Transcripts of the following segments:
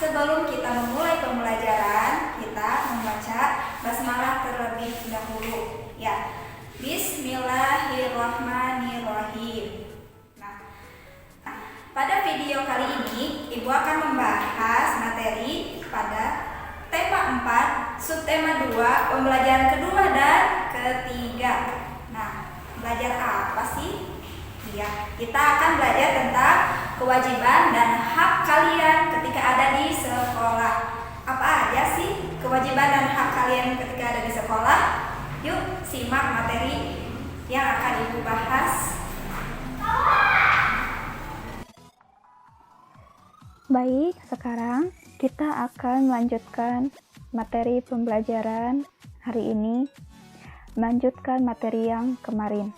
sebelum kita memulai pembelajaran, kita membaca basmalah terlebih dahulu. Ya, Bismillahirrahmanirrahim. Pada video kali ini, Ibu akan membahas materi pada tema 4, subtema 2, pembelajaran kedua dan ketiga. Nah, belajar apa sih? Ya, kita akan belajar tentang kewajiban dan hak kalian ketika ada di sekolah. Apa aja sih kewajiban dan hak kalian ketika ada di sekolah? Yuk, simak materi yang akan Ibu bahas. Baik, sekarang kita akan melanjutkan materi pembelajaran hari ini, melanjutkan materi yang kemarin.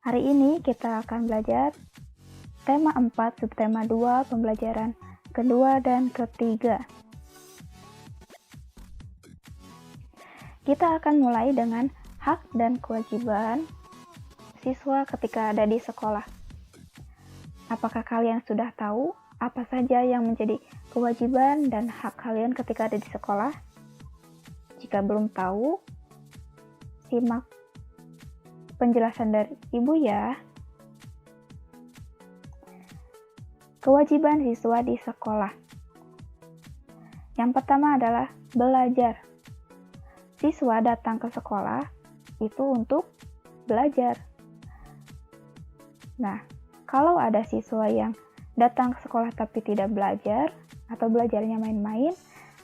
Hari ini kita akan belajar tema 4, subtema 2, pembelajaran kedua dan ketiga. Kita akan mulai dengan hak dan kewajiban siswa ketika ada di sekolah. Apakah kalian sudah tahu apa saja yang menjadi kewajiban dan hak kalian ketika ada di sekolah? Jika belum tahu, simak penjelasan dari Ibu ya. Kewajiban siswa di sekolah. Yang pertama adalah belajar. Siswa datang ke sekolah itu untuk belajar. Nah, kalau ada siswa yang datang ke sekolah tapi tidak belajar atau belajarnya main-main,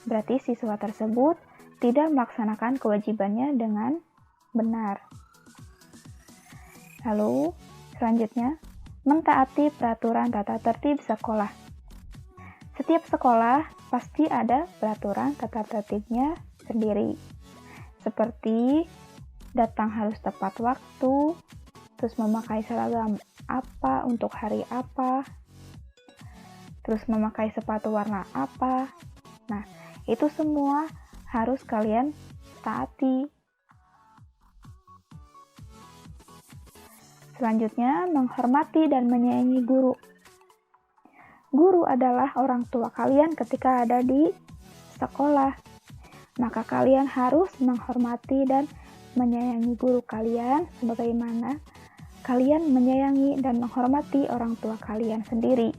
berarti siswa tersebut tidak melaksanakan kewajibannya dengan benar. Lalu, selanjutnya, mentaati peraturan tata tertib sekolah. Setiap sekolah pasti ada peraturan tata tertibnya sendiri. Seperti datang harus tepat waktu, terus memakai seragam apa untuk hari apa, terus memakai sepatu warna apa. Nah, itu semua harus kalian taati. Selanjutnya, menghormati dan menyayangi guru. Guru adalah orang tua kalian ketika ada di sekolah. Maka kalian harus menghormati dan menyayangi guru kalian sebagaimana kalian menyayangi dan menghormati orang tua kalian sendiri.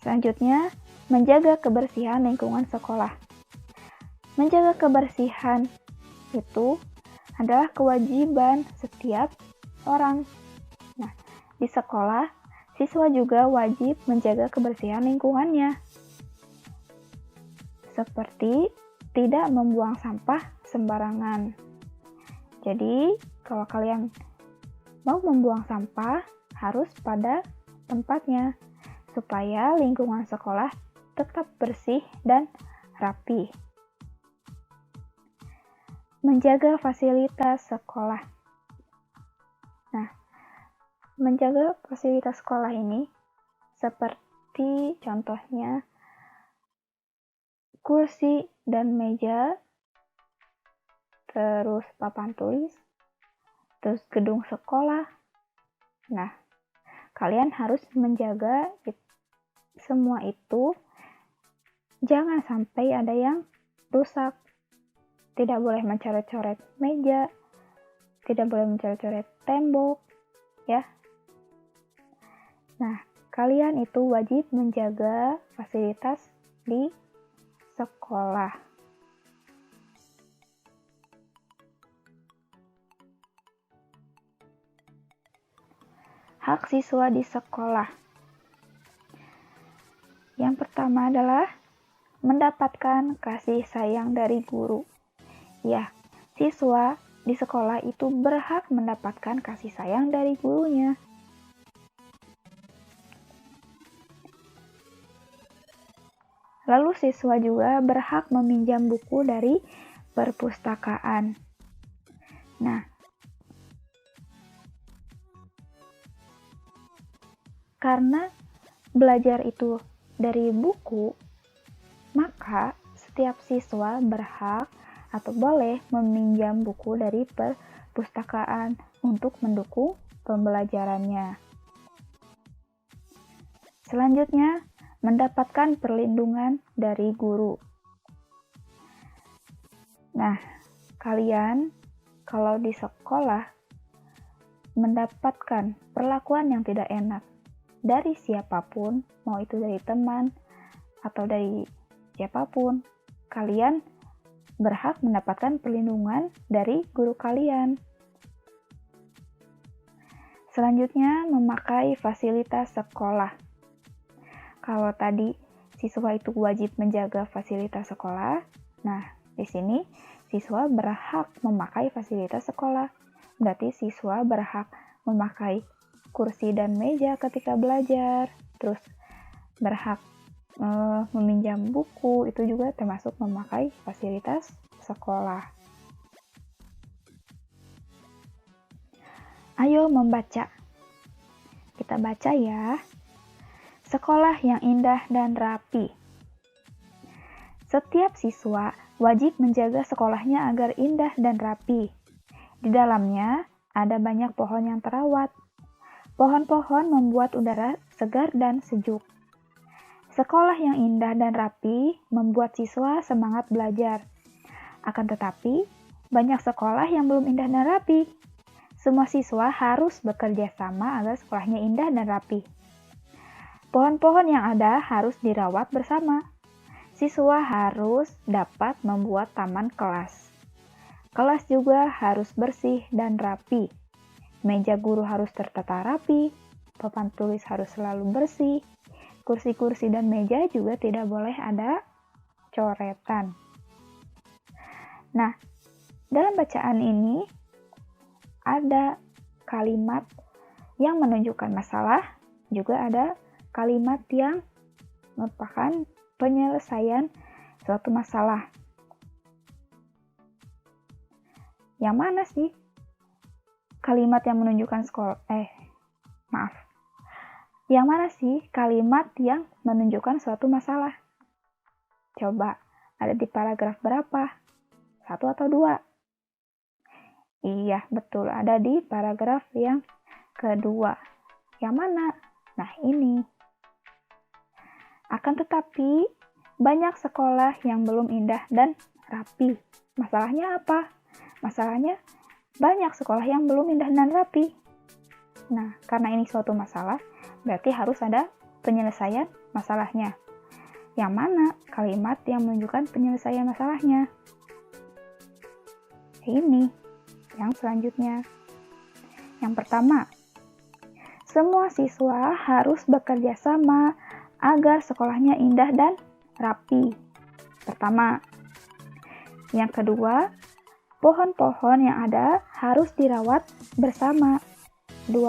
Selanjutnya, menjaga kebersihan lingkungan sekolah. Menjaga kebersihan itu adalah kewajiban setiap orang. Nah, di sekolah, siswa juga wajib menjaga kebersihan lingkungannya. Seperti tidak membuang sampah sembarangan. Jadi, kalau kalian mau membuang sampah, harus pada tempatnya, supaya lingkungan sekolah tetap bersih dan rapi. Menjaga fasilitas sekolah. Nah, menjaga fasilitas sekolah ini seperti contohnya kursi dan meja, terus papan tulis, terus gedung sekolah. Nah, kalian harus menjaga semua itu, jangan sampai ada yang rusak. Tidak boleh mencoret-coret meja, tidak boleh mencoret-coret tembok, ya. Nah, kalian itu wajib menjaga fasilitas di sekolah. Hak siswa di sekolah. Yang pertama adalah mendapatkan kasih sayang dari guru. Ya, siswa di sekolah itu berhak mendapatkan kasih sayang dari gurunya. Lalu siswa juga berhak meminjam buku dari perpustakaan. Nah, karena belajar itu dari buku, maka setiap siswa berhak atau boleh meminjam buku dari perpustakaan untuk mendukung pembelajarannya. Selanjutnya, mendapatkan perlindungan dari guru. Nah, kalian kalau di sekolah mendapatkan perlakuan yang tidak enak dari siapapun, mau itu dari teman atau dari siapapun, kalian berhak mendapatkan perlindungan dari guru kalian. Selanjutnya, memakai fasilitas sekolah. Kalau tadi siswa itu wajib menjaga fasilitas sekolah, nah di sini siswa berhak memakai fasilitas sekolah. Berarti siswa berhak memakai kursi dan meja ketika belajar, terus berhak meminjam buku, itu juga termasuk memakai fasilitas sekolah. Ayo membaca. Kita baca ya. Sekolah yang indah dan rapi. Setiap siswa wajib menjaga sekolahnya agar indah dan rapi. Di dalamnya ada banyak pohon yang terawat. Pohon-pohon membuat udara segar dan sejuk. Sekolah yang indah dan rapi membuat siswa semangat belajar. Akan tetapi, banyak sekolah yang belum indah dan rapi. Semua siswa harus bekerja sama agar sekolahnya indah dan rapi. Pohon-pohon yang ada harus dirawat bersama. Siswa harus dapat membuat taman kelas. Kelas juga harus bersih dan rapi. Meja guru harus tertata rapi. Papan tulis harus selalu bersih. Kursi-kursi dan meja juga tidak boleh ada coretan. Nah, dalam bacaan ini ada kalimat yang menunjukkan masalah, juga ada kalimat yang merupakan penyelesaian suatu masalah. Yang mana sih kalimat yang menunjukkan Yang mana sih kalimat yang menunjukkan suatu masalah? Coba, ada di paragraf berapa? 1 atau 2? Iya, betul, ada di paragraf yang kedua. Yang mana? Nah, ini. Akan tetapi, banyak sekolah yang belum indah dan rapi. Masalahnya apa? Masalahnya, banyak sekolah yang belum indah dan rapi. Nah, karena ini suatu masalah, berarti harus ada penyelesaian masalahnya. Yang mana kalimat yang menunjukkan penyelesaian masalahnya? Ini, yang selanjutnya. Yang pertama, semua siswa harus bekerja sama agar sekolahnya indah dan rapi. Pertama. Yang kedua, pohon-pohon yang ada harus dirawat bersama. 2.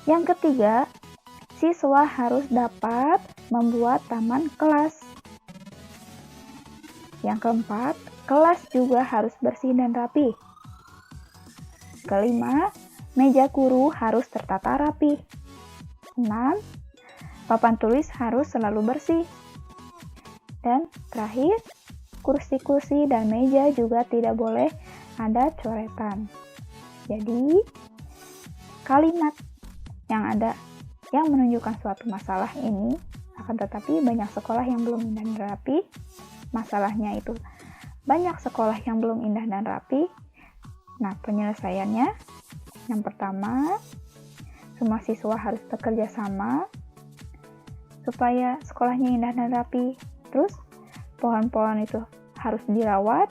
Yang ketiga, siswa harus dapat membuat taman kelas. Yang keempat, kelas juga harus bersih dan rapi. Kelima, meja guru harus tertata rapi. 6. Papan tulis harus selalu bersih. Dan terakhir, kursi-kursi dan meja juga tidak boleh ada coretan. Jadi, kalimat yang ada yang menunjukkan suatu masalah ini, akan tetapi banyak sekolah yang belum indah dan rapi. Masalahnya itu banyak sekolah yang belum indah dan rapi. Nah, penyelesaiannya yang pertama, semua siswa harus bekerja sama supaya sekolahnya indah dan rapi. Terus, pohon-pohon itu harus dirawat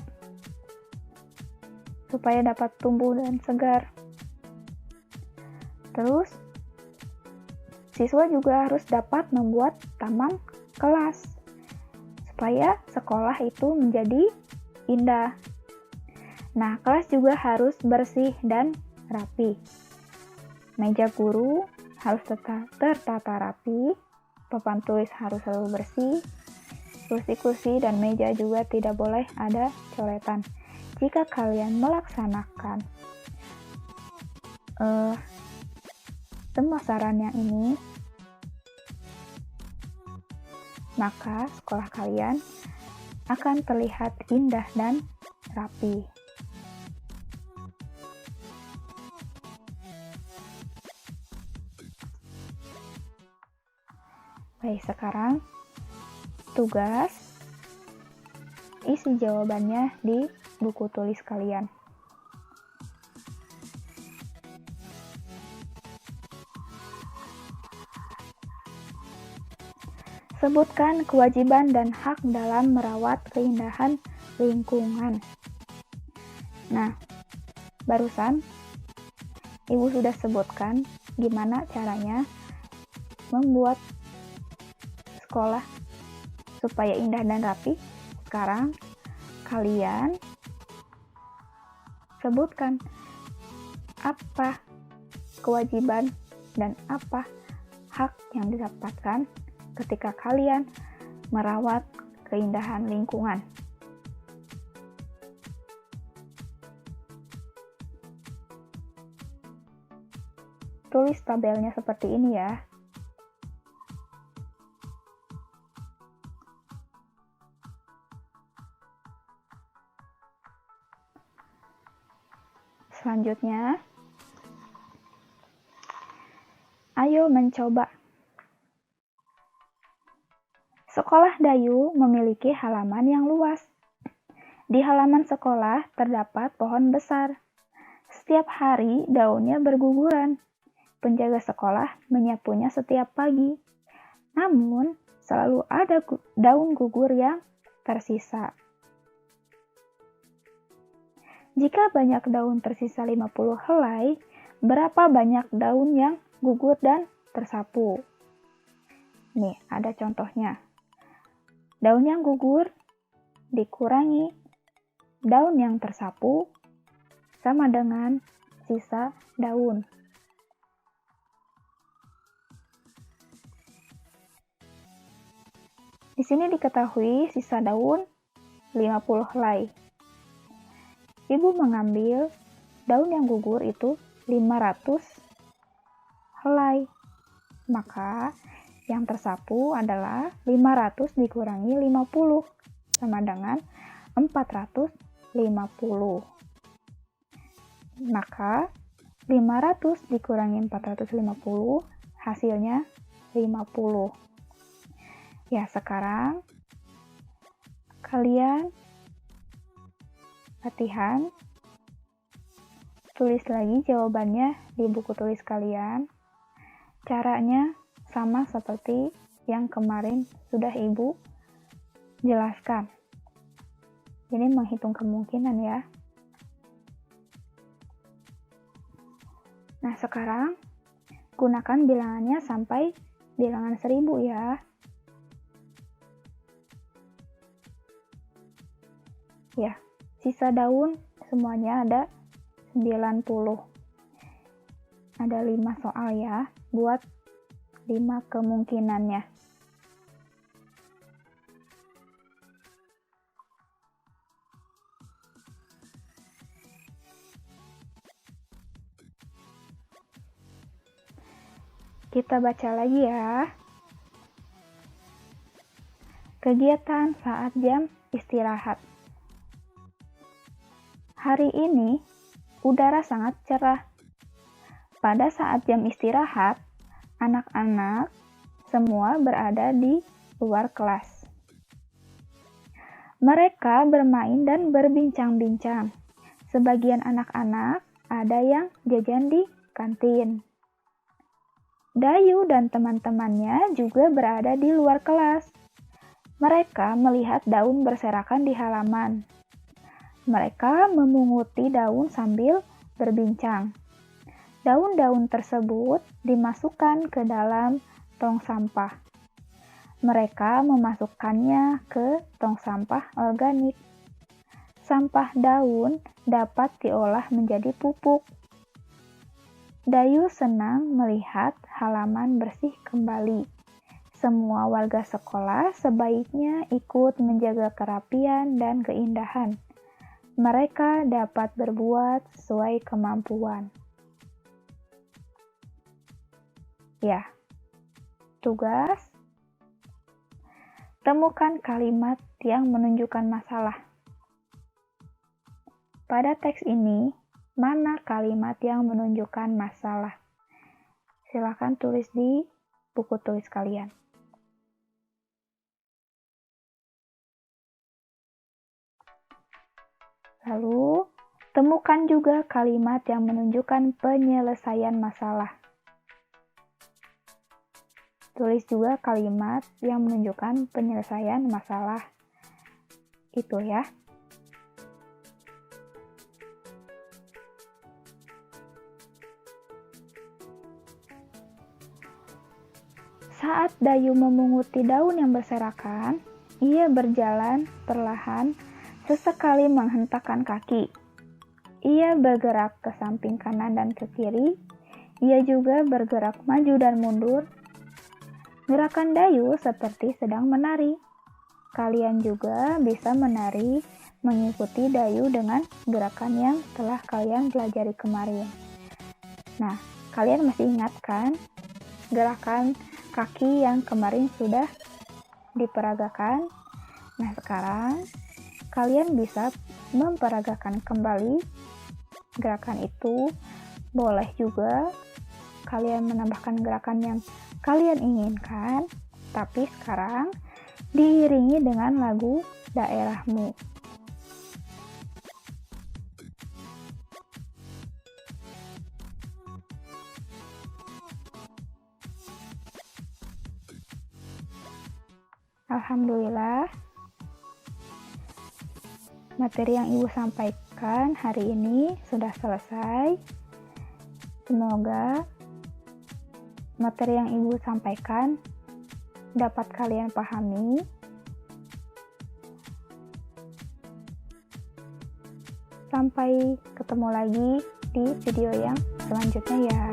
supaya dapat tumbuh dan segar. Terus, siswa juga harus dapat membuat taman kelas supaya sekolah itu menjadi indah. Nah, kelas juga harus bersih dan rapi. Meja guru harus tertata rapi, papan tulis harus selalu bersih, kursi-kursi dan meja juga tidak boleh ada coretan. Jika kalian melaksanakan semua saran yang ini, maka sekolah kalian akan terlihat indah dan rapi. Baik, sekarang tugas isi jawabannya di buku tulis kalian. Sebutkan kewajiban dan hak dalam merawat keindahan lingkungan. Nah, barusan Ibu sudah sebutkan gimana caranya membuat sekolah supaya indah dan rapi. Sekarang kalian sebutkan apa kewajiban dan apa hak yang didapatkan ketika kalian merawat keindahan lingkungan. Tulis tabelnya seperti ini ya. Selanjutnya, ayo mencoba. Sekolah Dayu memiliki halaman yang luas. Di halaman sekolah terdapat pohon besar. Setiap hari daunnya berguguran. Penjaga sekolah menyapunya setiap pagi. Namun, selalu ada daun gugur yang tersisa. Jika banyak daun tersisa 50 helai, berapa banyak daun yang gugur dan tersapu? Nih, ada contohnya. Daun yang gugur dikurangi daun yang tersapu sama dengan sisa daun. Di sini diketahui sisa daun 50 helai. Ibu mengambil daun yang gugur itu 500 helai. Maka yang tersapu adalah 500 dikurangi 50 sama dengan 450. Maka 500 dikurangi 450 hasilnya 50. Ya, sekarang kalian latihan, tulis lagi jawabannya di buku tulis kalian. Caranya sama seperti yang kemarin sudah Ibu jelaskan. Ini menghitung kemungkinan ya. Nah, sekarang gunakan bilangannya sampai bilangan 1000 ya. Ya, sisa daun semuanya ada 90. Ada 5 soal ya, buat 5 kemungkinannya. Kita baca lagi ya. Kegiatan saat jam istirahat. Hari ini, udara sangat cerah. Pada saat jam istirahat, anak-anak semua berada di luar kelas. Mereka bermain dan berbincang-bincang. Sebagian anak-anak ada yang jajan di kantin. Dayu dan teman-temannya juga berada di luar kelas. Mereka melihat daun berserakan di halaman. Mereka memunguti daun sambil berbincang. Daun-daun tersebut dimasukkan ke dalam tong sampah. Mereka memasukkannya ke tong sampah organik. Sampah daun dapat diolah menjadi pupuk. Dayu senang melihat halaman bersih kembali. Semua warga sekolah sebaiknya ikut menjaga kerapian dan keindahan. Mereka dapat berbuat sesuai kemampuan. Ya, tugas. Temukan kalimat yang menunjukkan masalah. Pada teks ini, mana kalimat yang menunjukkan masalah? Silakan tulis di buku tulis kalian. Lalu, temukan juga kalimat yang menunjukkan penyelesaian masalah. Tulis juga kalimat yang menunjukkan penyelesaian masalah itu ya. Saat Dayu memunguti daun yang berserakan, ia berjalan perlahan, sesekali menghentakkan kaki. Ia bergerak ke samping kanan dan ke kiri. Ia juga bergerak maju dan mundur. Gerakan Dayu seperti sedang menari. Kalian juga bisa menari mengikuti Dayu dengan gerakan yang telah kalian pelajari kemarin. Nah, kalian masih ingat kan gerakan kaki yang kemarin sudah diperagakan? Nah, sekarang kalian bisa memperagakan kembali gerakan itu. Boleh juga kalian menambahkan gerakan yang kalian inginkan, tapi sekarang diiringi dengan lagu daerahmu. Alhamdulillah, materi yang Ibu sampaikan hari ini sudah selesai. Semoga materi yang Ibu sampaikan dapat kalian pahami. Sampai ketemu lagi di video yang selanjutnya ya.